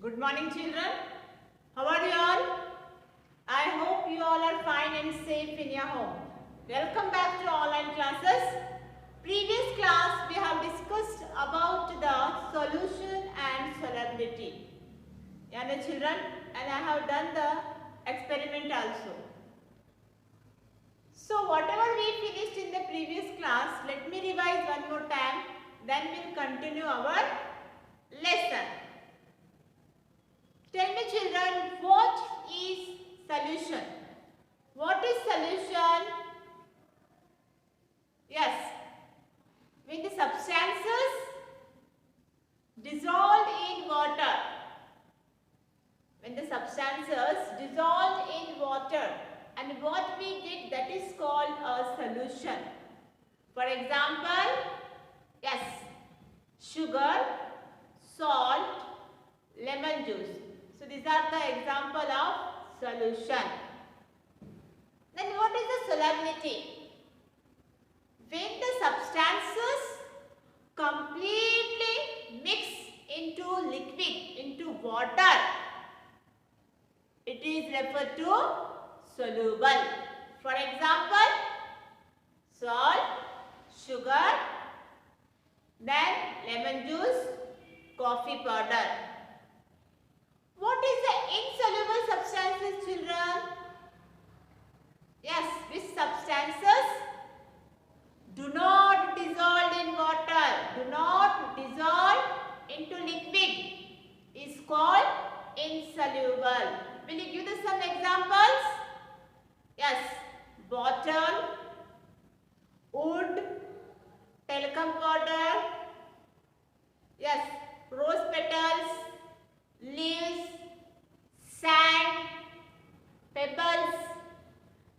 Good morning, children. How are you all? I hope you all are fine and safe in your home. Welcome back to online classes. Previous class we have discussed about the solution and solubility. Yeah, children, and I have done the experiment also. So whatever we finished in the previous class, let me revise one more time. Then we'll continue our lesson. Tell me, children, what is solution? What is solution? Yes, when the substances dissolved in water. When the substances dissolved in water, and what we get, that is called a solution. For example, yes, sugar, salt, lemon juice. So these are the example of solution. Then what is the solubility? When the substances completely mix into liquid, into water, it is referred to soluble. For example, salt, sugar, then lemon juice, coffee powder. What is the insoluble substances, children? Yes, which substances do not dissolve in water, do not dissolve into liquid, is called insoluble. Will you give us some examples? Yes, bottle, wood, talcum powder, yes, rose petals, leaves, sand, pebbles,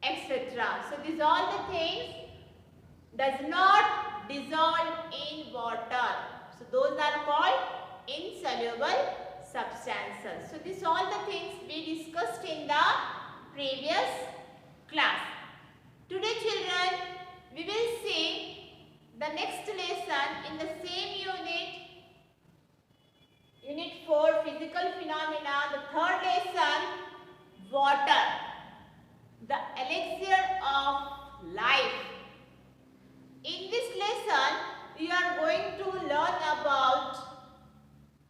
etc. So these all the things does not dissolve in water. So those are called insoluble substances. So these all the things we discussed in the previous class. Today, children, we will see the next lesson in the same unit. Unit 4, Physical Phenomena, the third lesson, Water, the elixir of life. In this lesson, we are going to learn about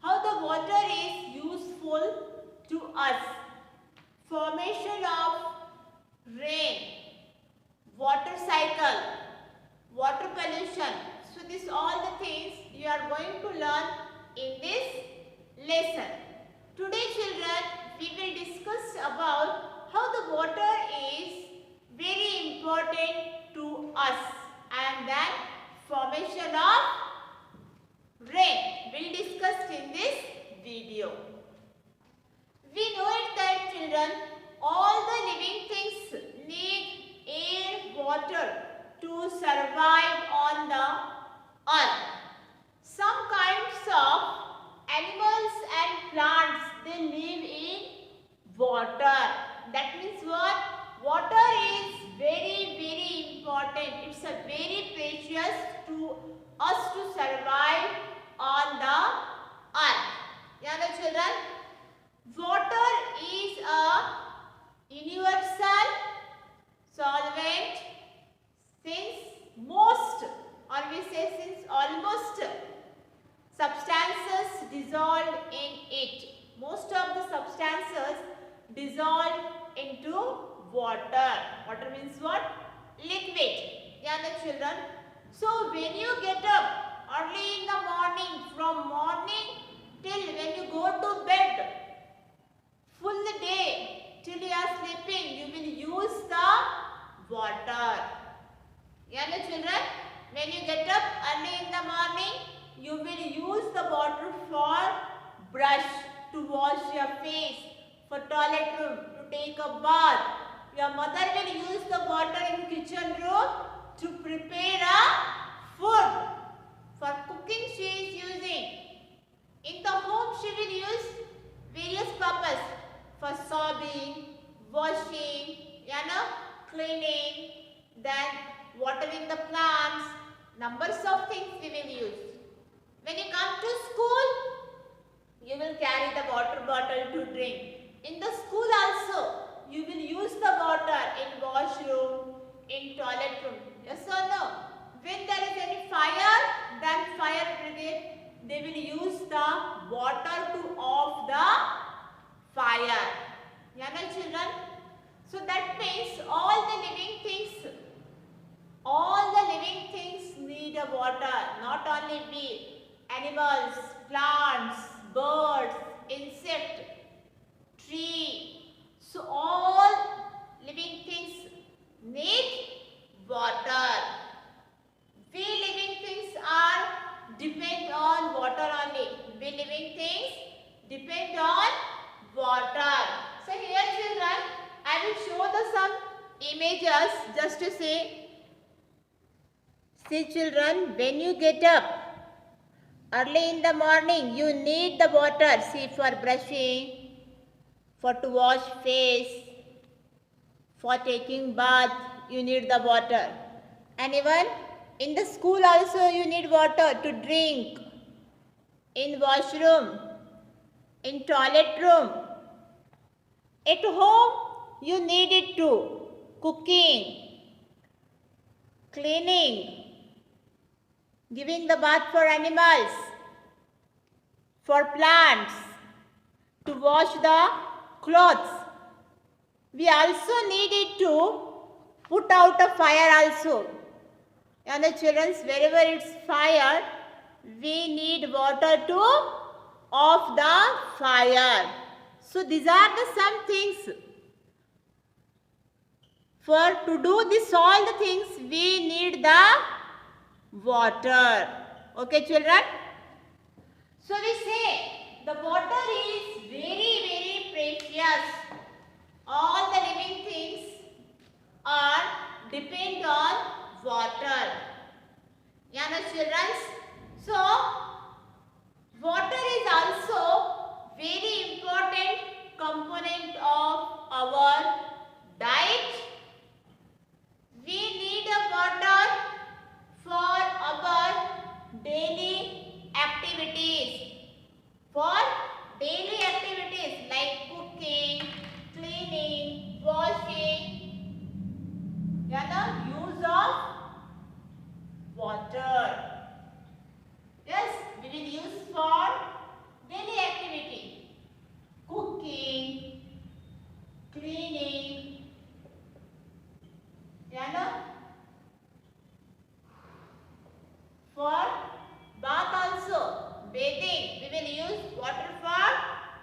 how the water is useful to us. Formation of rain, water cycle, water pollution. So these all the things you are going to learn in this lesson. Today, children, we will discuss about how the water is very important to us, and then formation of rain will discuss in this video. We know it that, children, all the living things need air, water to survive on the earth. Some kinds of animals and plants, they live in water. That means what? Water is very important. It's a very precious to us to survive on the earth. Yeah, the children, water is a universal solvent since most, or we say since almost, substances dissolved in it. Most of the substances dissolve into water. Water means what? Liquid. Yeah, the children. So when you get up early in the morning, from morning till when you go to bed, full day till you are sleeping, you will use the water. Yeah, the children. When you get up early in the morning, you will use the water for brush, to wash your face, for toilet room, to take a bath. Your mother will use the water in kitchen room to prepare a food. For cooking she is using. In the home she will use various purpose, for soaping, washing, cleaning, then watering the plants. Numbers of things we will use. When you come to school, you will carry the water bottle. water to off the fire. Yeah, no, children? So that means all the living things need a water. Not only we, animals, plants, birds, insect, tree. So all living things need water. We living things are depend on water only. We living things depend on water. So here children, I will show the some images just to say. See children, when you get up early in the morning, you need the water. See, for brushing, for to wash face, for taking bath, you need the water. And even in the school also you need water to drink, in washroom, in toilet room. At home you need it too. Cooking, cleaning, giving the bath for animals, for plants, to wash the clothes. We also need it to put out a fire also. And the children, wherever it's fire, we need water to off the fire. So these are the some things. For to do this all the things, we need the water. Okay children? So we say the water is very precious. All the living things are depend on water. Yeah, no, children? So water is also very important component of our diet. We need a water for our daily activities. For daily activities like cooking, cleaning, washing. Yeah, the use of water. Yes, we will use for daily activity. Cooking, cleaning. Yeah, no? For bath also, bathing, we will use water for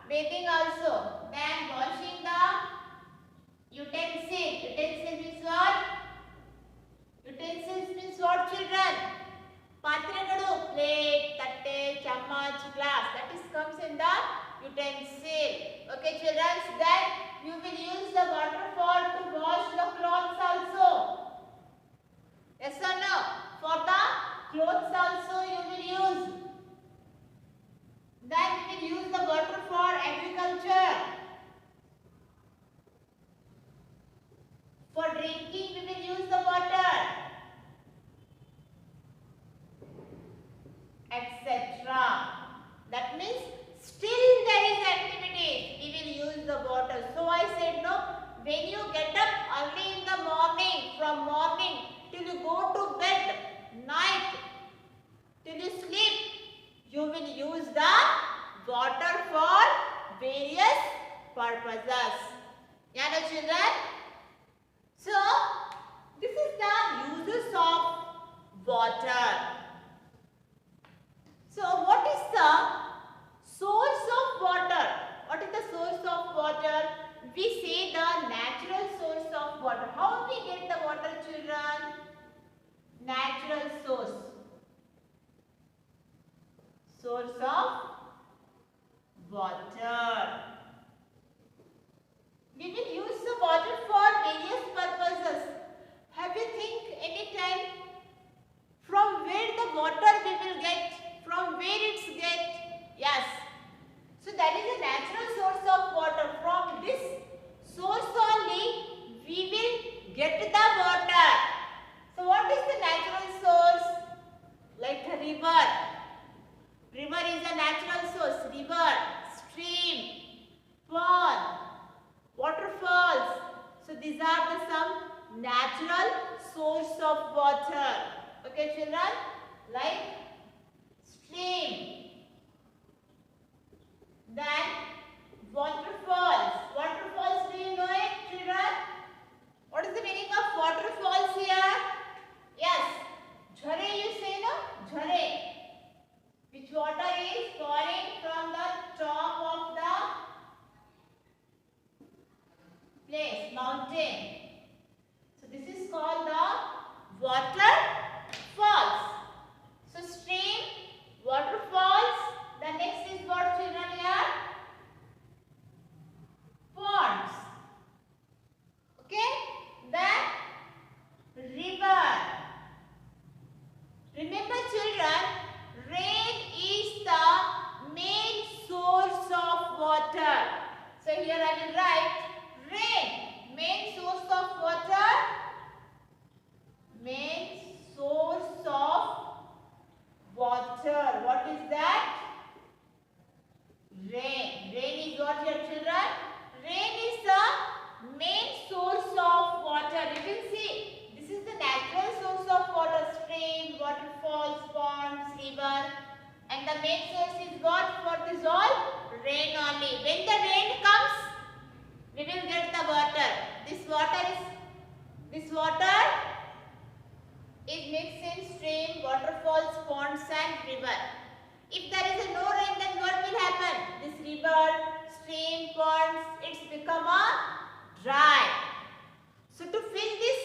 bathing also. Then washing the utensil. Utensil means what? Utensils means what children? Patragalu, plate, tatte, chammach, glass. That is comes in the utensil. Okay children, then you will use the water for to wash the clothes also. Yes or no? For the clothes also you will use. Then we will use the water for agriculture. For drinking we will use the water, etc. That means still there is activity, we will use the water. So I said no, when you get up early in the morning, from morning till you go to bed, night, till you sleep, you will use the water for various purposes. Yeah, no, children? So, this is the uses of water. So, what is the source of water? What is the source of water? We say the natural source of water. How we get the water, children? Natural source. Source of water. We will use the water for various purposes. Have you think any time from where the water we will get? From where it's get? Yes. So that is a natural source of water. From this source only we will get the water. So what is the natural source? Like a river. River is a natural source. River, stream, pond, waterfalls. So these are the some natural source of water. Okay children? Like stream, water. What is that? Rain. Rain is what, your children? Rain is the main source of water. You can see this is the natural source of water. Stream, waterfalls, ponds, river. And the main source is what for this all? Rain only. When the rain comes, we will get the water. This water is mixed in stream, waterfalls, ponds and river. If there is no rain, then what will happen? This river, stream, ponds, it's become a dry. So to fill this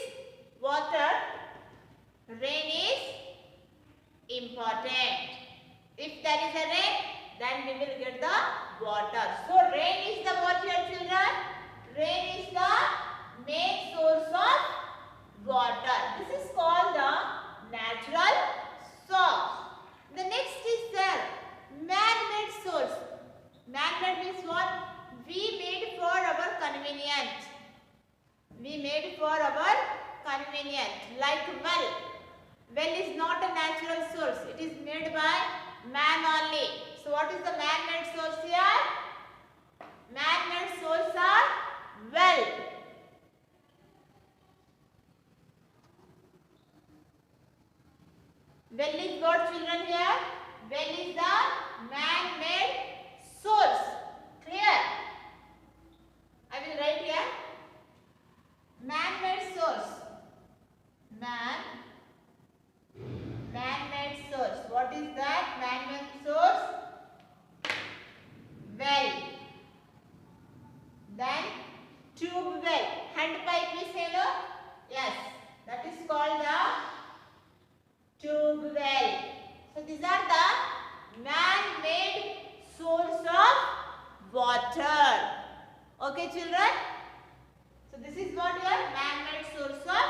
water, rain is important. If there is a rain, then we will get the water. So rain is the what, your children? Rain is the main source of water. This is called the natural source. The next is the man-made source. Man-made means what? We made for our convenience. We made for our convenience. Like well. Well is not a natural source. It is made by man only. So what is the man-made source here? Man-made source are well. Well is what, children, here? Well is the man-made source. Clear? I will write here. Man-made source. Man-made source. What is that? Man-made source? Well. Then tube well. Hand pipe we say, no? Yes. That is called the tube well. So these are the man-made source of water. Okay, children? So this is what your man-made source of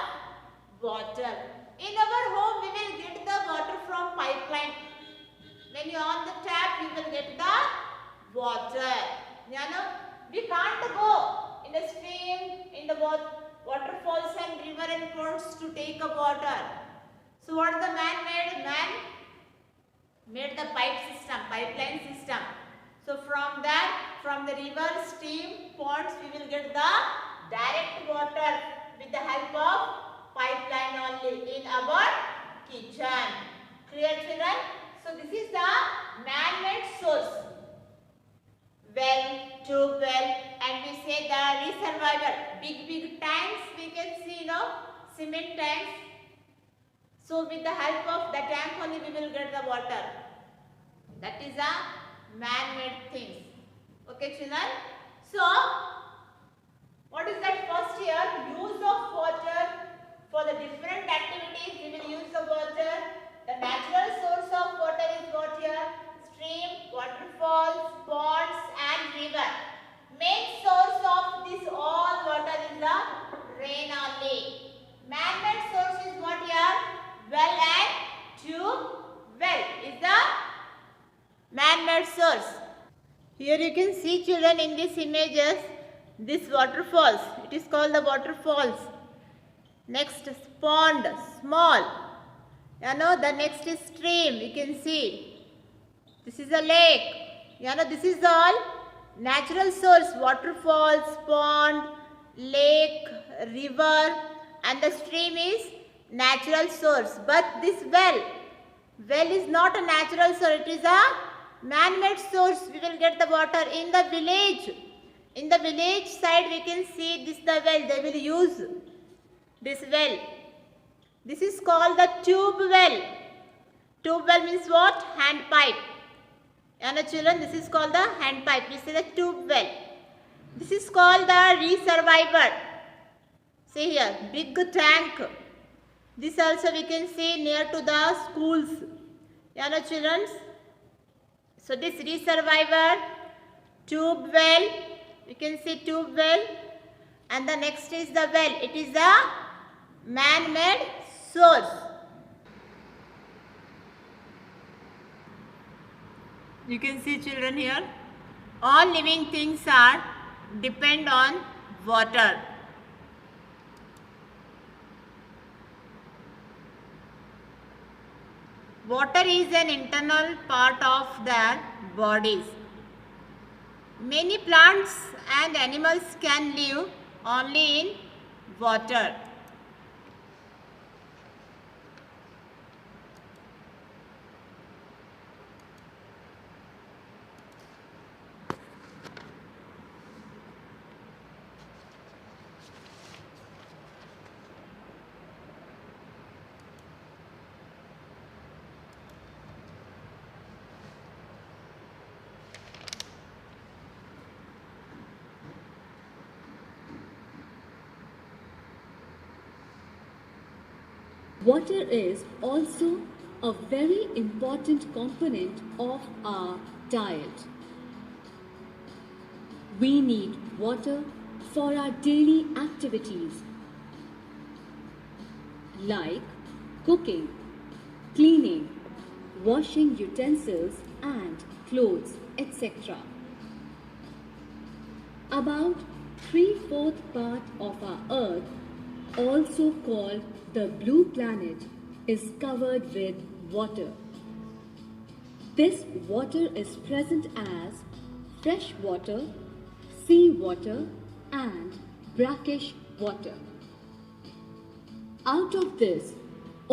water. In our home, we will get the water from pipeline. When you on the tap, you will get the water. You know, we can't go in the stream, in the waterfalls and river and ponds to take a water. So what the man made? Man made the pipeline system. So from that, from the river, stream, ponds, we will get the direct water with the help of pipeline only in our kitchen. Clear, children? So this is the man-made source. Well, tube well, and we say the reservoir. Big tanks we can see, cement tanks. So with the help of the tank only we will get the water. That is a man-made things. Okay, children? So, what is that first here? Use of water for the different activities. We will use the water. The natural source of water is what here? Stream, waterfalls, ponds and river. Main source of this all water is the rain only. Man-made source is what here? Well and tube well is the man-made source. Here you can see, children, in these images, this waterfalls. It is called the waterfalls. Next is pond, small. The next is stream. You can see. This is a lake. This is all natural source. Waterfalls, pond, lake, river, and the stream is natural source. But this well is not a natural source. It is a man-made source. We will get the water in the village. In the village side, we can see this the well. They will use this well. This is called the tube well. Tube well means what? Hand pipe. Children, this is called the hand pipe. We say the tube well. This is called the reservoir. See here, big tank. This also we can see near to the schools. Children. So this reservoir, tube well. You can see tube well. And the next is the well. It is a man-made source. You can see, children, here. All living things are depend on water. Water is an internal part of their bodies. Many plants and animals can live only in water. Water is also a very important component of our diet. We need water for our daily activities like cooking, cleaning, washing utensils and clothes, etc. About 3/4 part of our earth, also called the blue planet, is covered with water. This water is present as fresh water, sea water and brackish water. Out of this,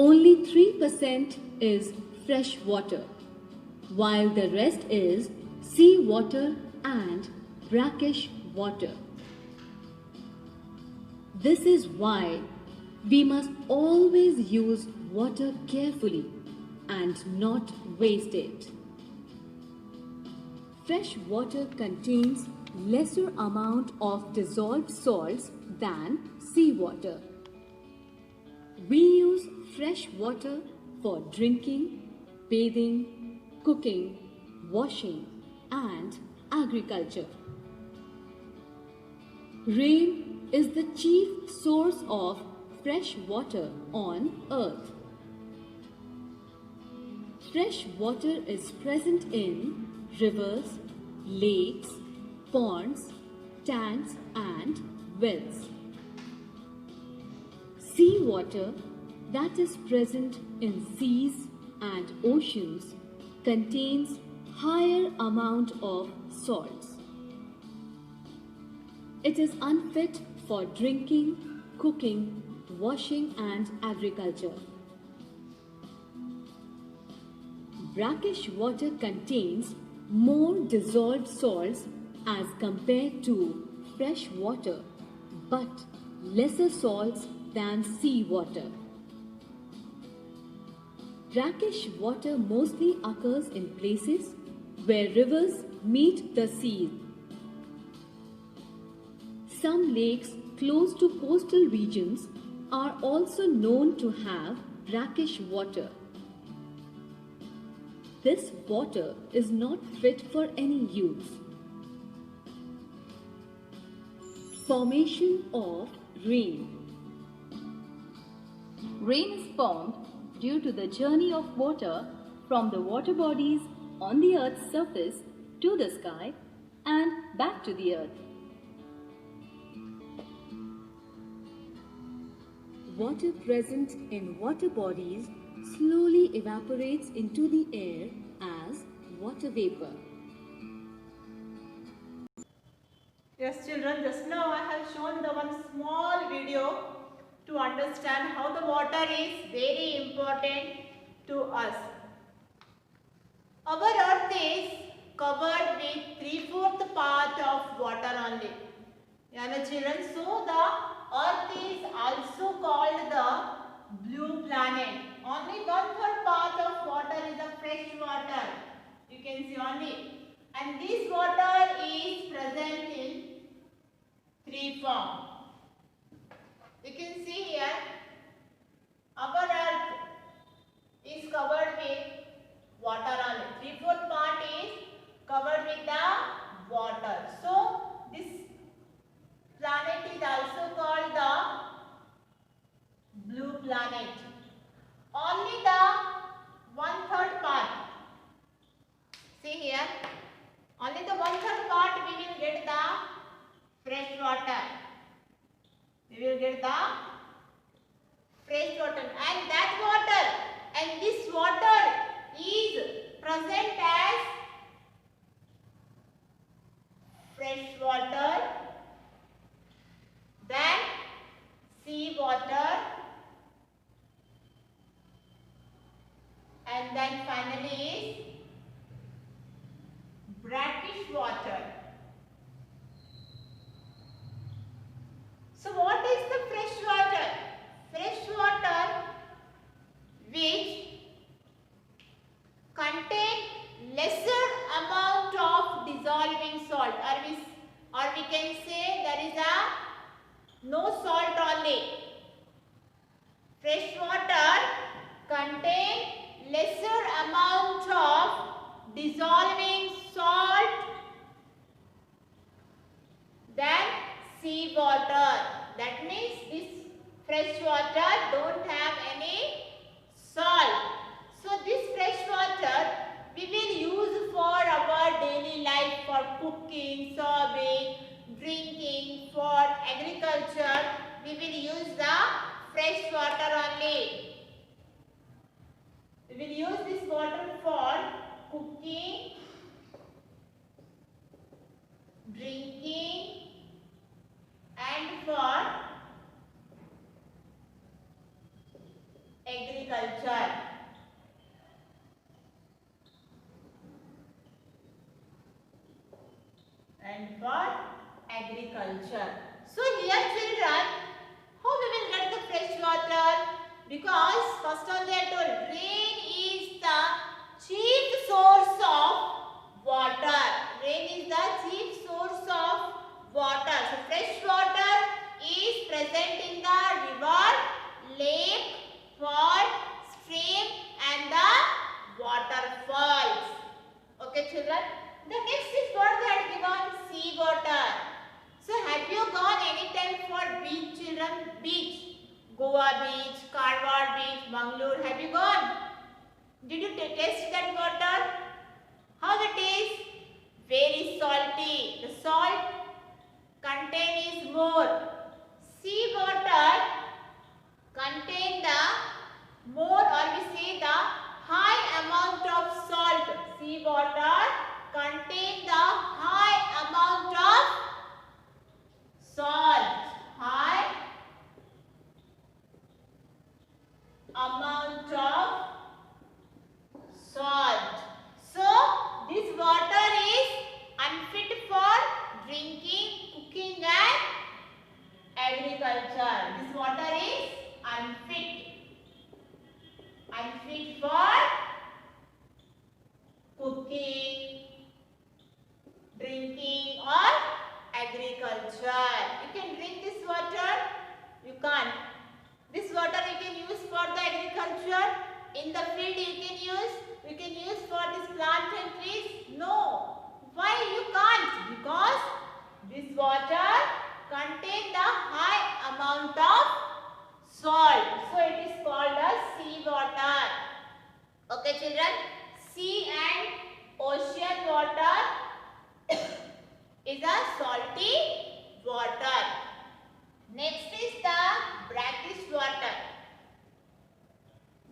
only 3% is fresh water, while the rest is sea water and brackish water. This is why we must always use water carefully and not waste it. Fresh water contains lesser amount of dissolved salts than seawater. We use fresh water for drinking, bathing, cooking, washing and agriculture. Rain is the chief source of fresh water on earth. Fresh water is present in rivers, lakes, ponds, tanks and wells. Sea water that is present in seas and oceans contains higher amount of salts. It is unfit for drinking, cooking, washing and agriculture. Brackish water contains more dissolved salts as compared to fresh water, but lesser salts than sea water. Brackish water mostly occurs in places where rivers meet the sea. Some lakes close to coastal regions are also known to have brackish water. This water is not fit for any use. Formation of rain. Rain is formed due to the journey of water from the water bodies on the earth's surface to the sky and back to the earth. Water present in water bodies slowly evaporates into the air as water vapor. Yes, children, just now I have shown the one small video to understand how the water is very important to us. Our earth is covered with 3/4 part of water only. Yeah, children, so the earth is also called the blue planet. Only 1/3 part of water is the fresh water. You can see only. And this water is present in three forms. You can see here, our earth is covered with water only. 3/4 part is covered with the water. So, this planet is also called the blue planet. Only the 1/3 part. See here, only the 1/3 part we will get the fresh water. We will get the fresh water, and that water and this water is present as fresh water, then sea water, and then finally is brackish water. So what is the fresh water? Fresh water which contain lesser amount of dissolving salt, or we can say there is a no salt only. Fresh water contain lesser amount of dissolving salt than sea water. That means this fresh water don't have any salt. So this fresh water we will use for our daily life, for cooking, serving, drinking, for agriculture. We will use the fresh water only. We will use this water for cooking, drinking, and for agriculture. So here children, how we will get the fresh water? Because first only I told, rain is the chief source of water. Rain is the chief source of water. So fresh water is present in the river, lake, pond, stream and the waterfalls. Okay children. The next is what they had given, sea water. So have you gone any time for beach children? Beach. Goa beach, Karwar beach, Mangalore. Have you gone? Did you taste that water? How it is? Very salty. The salt content is more. Sea water contain the more, or we say the high amount of salt. Sea water contain the high amount of salt. High amount of salt. So this water is unfit for drinking, cooking and agriculture. This water is unfit for cooking, drinking or agriculture. You can drink this water? You can't. This water you can use for the agriculture. In the field you can use for this plant and trees. No. Why you can't? Because this water contains the high amount of salt. So it is called as sea water. Okay children. Sea and ocean water is a salty water. Next is the brackish water.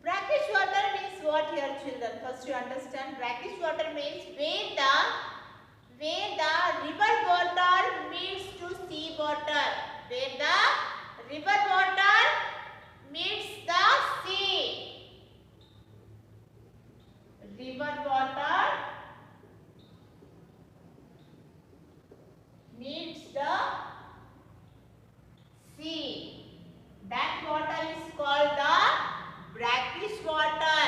Brackish water means what here children? First you understand, brackish water means where the river water meets to sea water. Where the river water meets the sea. River water meets the sea. That water is called the brackish water.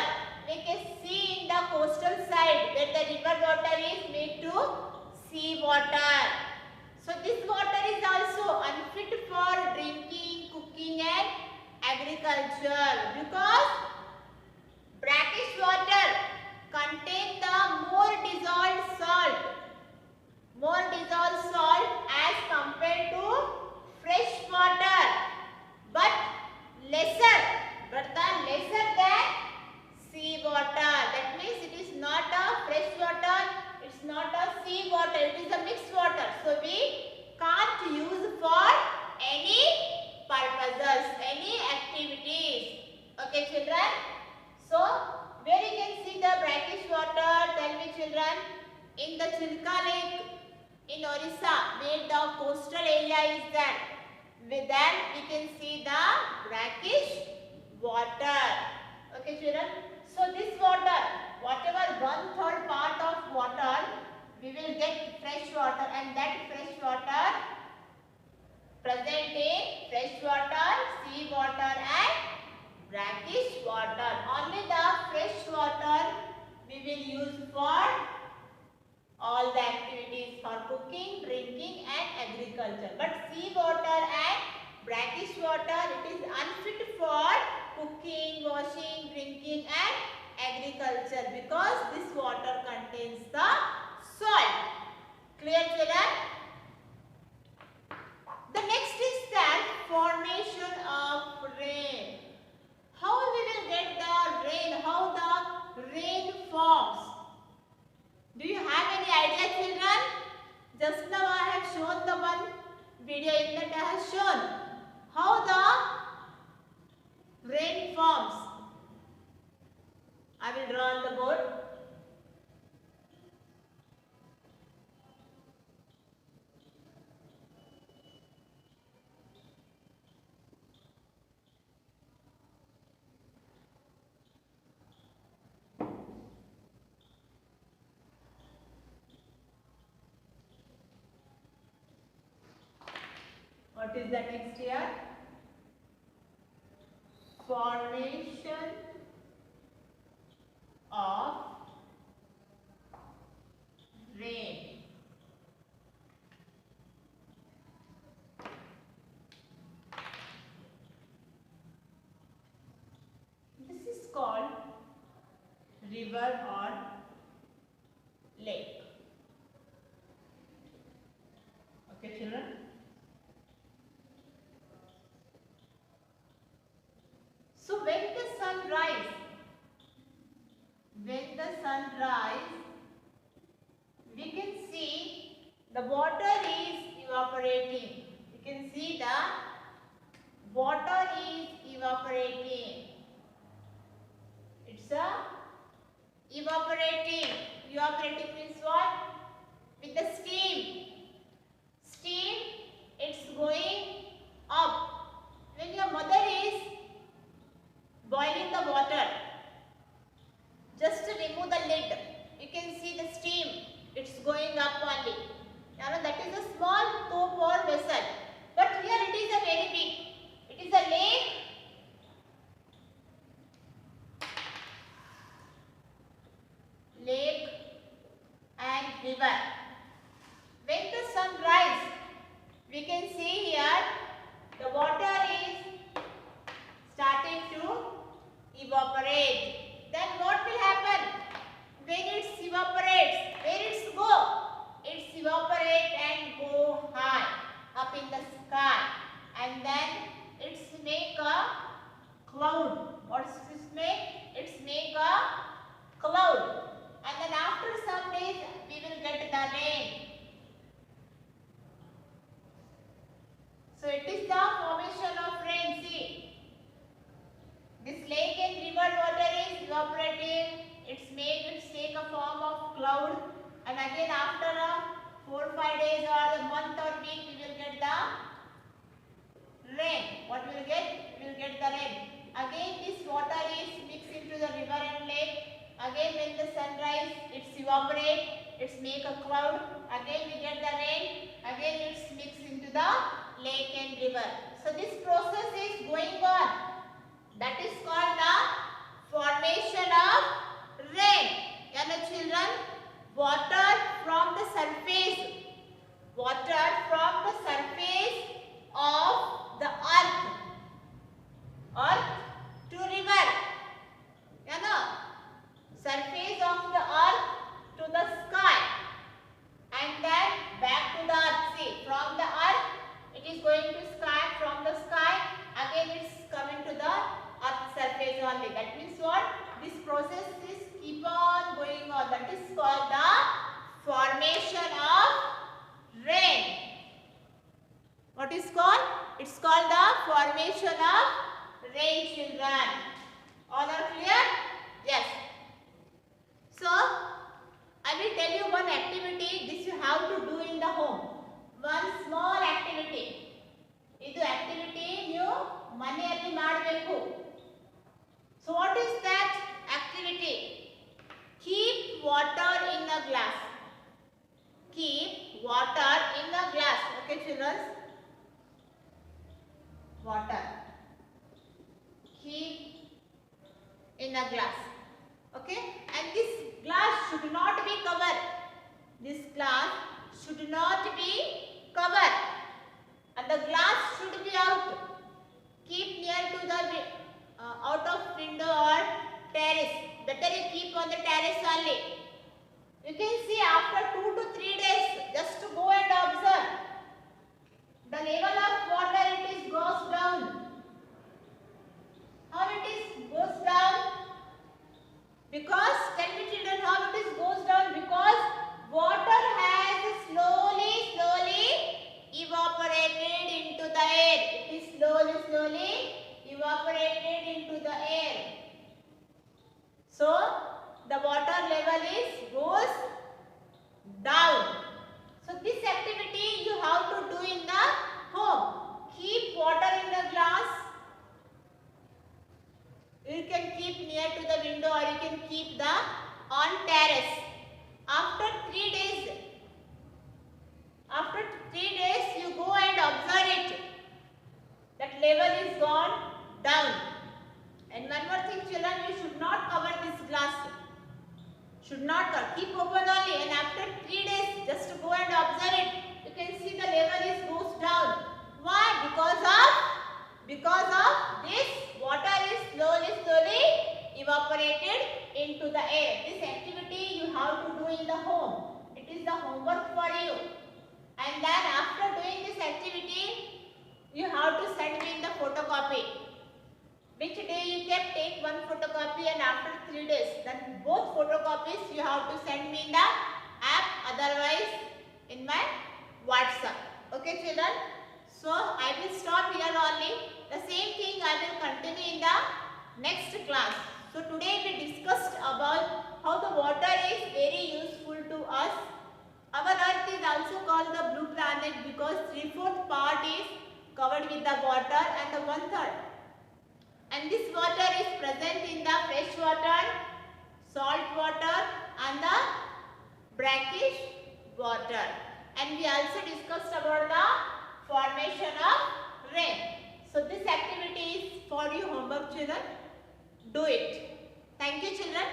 Like a sea in the coastal side where the river water is made to sea water. So this water is also unfit for drinking, cooking and agriculture because brackish water contain the more dissolved salt. More dissolved salt as compared to fresh water, but lesser than sea water. That means it is not a fresh water, it's not a sea water, it is a mixed water. So we can't use for any purposes, any activities. Okay children. So where you can see the children, in the Chilka Lake in Orissa, where the coastal area is there, then we can see the brackish water. Okay children, so this water, whatever 1/3 part of water, we will get fresh water, and that fresh water present in fresh water, sea water and brackish water. Only the fresh water we will use for all the activities, for cooking, drinking and agriculture. But sea water and brackish water, it is unfit for cooking, washing, drinking and agriculture, because this water contains the salt. Clear children? The next is that formation of rain. How we will get the rain? How the rain forms? Do you have any idea children? Just now I have shown the one video in that I have shown how the rain forms. I will draw on the board. What is the next here? Formation of rain. This is called river or lake. Okay children? So when the sun rises, we can see the water is evaporating. You can see the water is evaporating. It's evaporating. Evaporating means what? With the steam. Steam, it's going up. When your mother is boiling the water, just to remove the lid, you can see the steam, it's going up only. Now that is a small tube or vessel, but here it is a very big. It is a lake. Lake and river. When the sun rises, we can see here the water is starting to evaporate. Then what will happen? When it evaporates, where it go? It evaporate and go high up in the sky, and then it's make a cloud. What does this make? It's make a cloud, and then after some days we will get the rain. So it is the formation of rain. See, this lake and river water is evaporating. It's take a form of cloud, and again after 4 or 5 days or a month or week we will get the rain. What we will get? We will get the rain. Again this water is mixed into the river and lake. Again when the sun rises, it's evaporate. It's make a cloud. Again we get the rain. Again it's mixed into the lake and river. So this process is going on. That is called the formation of rain. Children, water from the surface of the earth to river. Surface of the earth to the sky, and then back to the earth. See, from the earth it is going to sky, from the sky again it's coming to the earth surface only. That means what? This process is keep on going on. That is called the formation of rain. What is called? It's called the formation of rain, children. All are clear? Yes. So, I will keep water in the glass. Okay, children? Water. Keep in a glass. Okay? And this glass should not be covered. This glass should not be covered. And the glass should be out. Keep near to the out of window or terrace. Better you keep on the terrace only. You can see after 2 to 3 days, just to go and observe. The level of water it is goes down. How it is goes down? Because, tell me children, how it is goes down? Because water has slowly evaporated into the air. It is slowly evaporated into the air. So, the water level is goes down. So, this activity you have to do in the home. Keep water in the glass. You can keep near to the window or you can keep the on terrace. After 3 days, you go and observe it. That level is gone down. And one more thing children, you should not cover this glass. Should not cover. Keep open only, and after 3 days, just to go and observe it, you can see the level is goes down. Why? Because of this water is slowly evaporated into the air. This activity you have to do in the home. It is the homework for you. And then after doing this activity, you have to send me in the photocopy. Which day you kept, take one photocopy, and after 3 days, then both photocopies you have to send me in the app, otherwise in my WhatsApp. Okay children? So I will stop here only. The same thing I will continue in the next class. So today we discussed about how the water is very useful to us. Our earth is also called the blue planet because 3/4 part is covered with the water and the 1/3. And this water is present in the fresh water, salt water and the brackish water. And we also discussed about the formation of rain. So this activity is for you homework children. Do it. Thank you children.